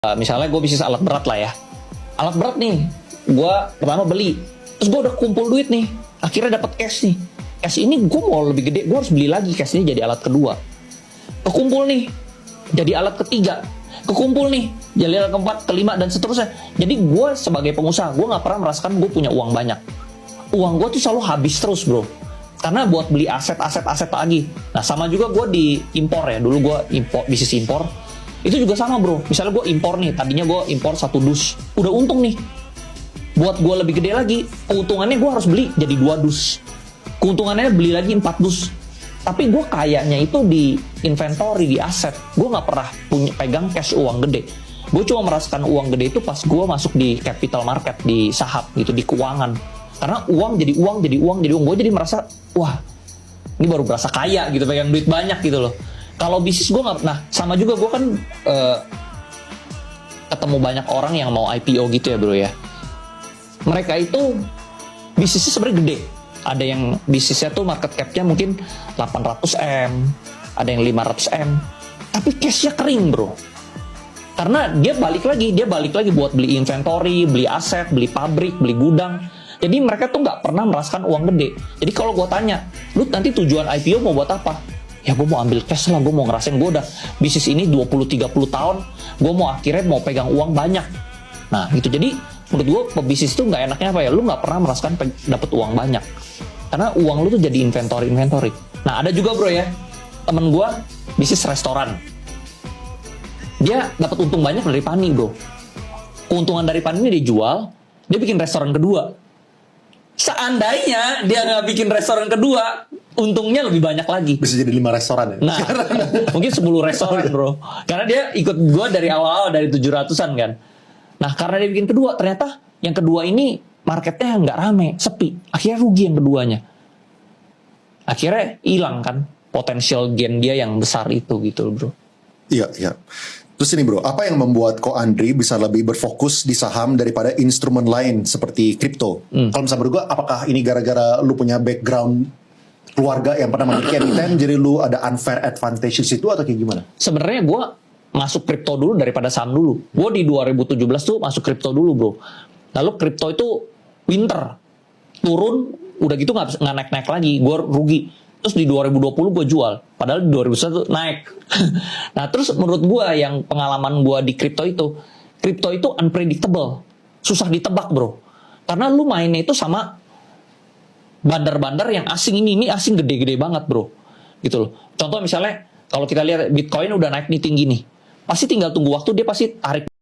Misalnya gue bisnis alat berat lah ya. Alat berat nih, gue pertama beli. Terus gue udah kumpul duit nih. Akhirnya dapat cash nih. Cash ini gue mau lebih gede, gue harus beli lagi cash ini jadi alat kedua. Kekumpul nih, jadi alat ketiga. Kekumpul nih, jadi alat keempat, kelima, dan seterusnya. Jadi gue sebagai pengusaha, gue gak pernah merasakan gue punya uang banyak. Uang gue tuh selalu habis terus bro. Karena buat beli aset lagi. Nah sama juga gue di impor ya. Dulu gue bisnis impor. Itu juga sama bro. Misalnya gue impor nih. Tadinya gue impor 1 dus. Udah untung nih. Buat gue lebih gede lagi. Keuntungannya gue harus beli jadi 2 dus. Keuntungannya beli lagi 4 dus. Tapi gue kayaknya itu di inventory, di aset. Gue gak pernah pegang cash uang gede. Gue cuma merasakan uang gede itu pas gue masuk di capital market, di saham gitu, di keuangan. Karena uang jadi uang. Gue jadi merasa, wah, ini baru berasa kaya gitu, pegang duit banyak gitu loh. Kalau bisnis gue nggak, nah sama juga gue kan ketemu banyak orang yang mau IPO gitu ya bro ya. Mereka itu bisnisnya sebenarnya gede. Ada yang bisnisnya tuh market cap-nya mungkin 800M, ada yang 500M. Tapi cash-nya kering bro. Karena dia balik lagi buat beli inventory, beli aset, beli pabrik, beli gudang. Jadi mereka tuh nggak pernah merasakan uang gede. Jadi kalau gue tanya, lu nanti tujuan IPO mau buat apa? Ya gue mau ambil cash lah, gue mau ngerasain gue udah bisnis ini 20-30 tahun, gue mau akhirnya mau pegang uang banyak. Nah gitu, jadi menurut gue pebisnis itu nggak enaknya apa ya, lu nggak pernah merasakan dapat uang banyak. Karena uang lu tuh jadi inventory. Nah ada juga bro ya, temen gue bisnis restoran. Dia dapat untung banyak dari pani bro. Keuntungan dari pani ini dijual, dia bikin restoran kedua. Seandainya dia nggak bikin restoran kedua, untungnya lebih banyak lagi. Bisa jadi 5 restoran ya? Nah, mungkin 10 restoran bro. Karena dia ikut gue dari awal-awal, dari 700-an kan. Nah, karena dia bikin kedua, ternyata yang kedua ini marketnya nggak rame, sepi. Akhirnya rugi yang keduanya. Akhirnya hilang kan potensial gain dia yang besar itu gitu bro. Iya. Terus ini bro, apa yang membuat Ko Andri bisa lebih berfokus di saham daripada instrumen lain seperti kripto? Kalau misalnya menurut gue, apakah ini gara-gara lu punya background keluarga yang pernah memiliki emiten, jadi lu ada unfair advantage di situ atau kayak gimana? Sebenarnya gue masuk kripto dulu daripada saham dulu. Gue di 2017 tuh masuk kripto dulu bro. Lalu kripto itu winter, turun, udah gitu nggak naik-naik lagi, gue rugi. Terus di 2020 gue jual, padahal di 2021 naik. Nah terus menurut gue yang pengalaman gue di kripto itu unpredictable, susah ditebak bro. Karena lu mainnya itu sama bandar-bandar yang asing, ini asing gede-gede banget bro. Gitu loh. Contoh misalnya kalau kita lihat Bitcoin udah naik nih tinggi nih, pasti tinggal tunggu waktu dia pasti tarik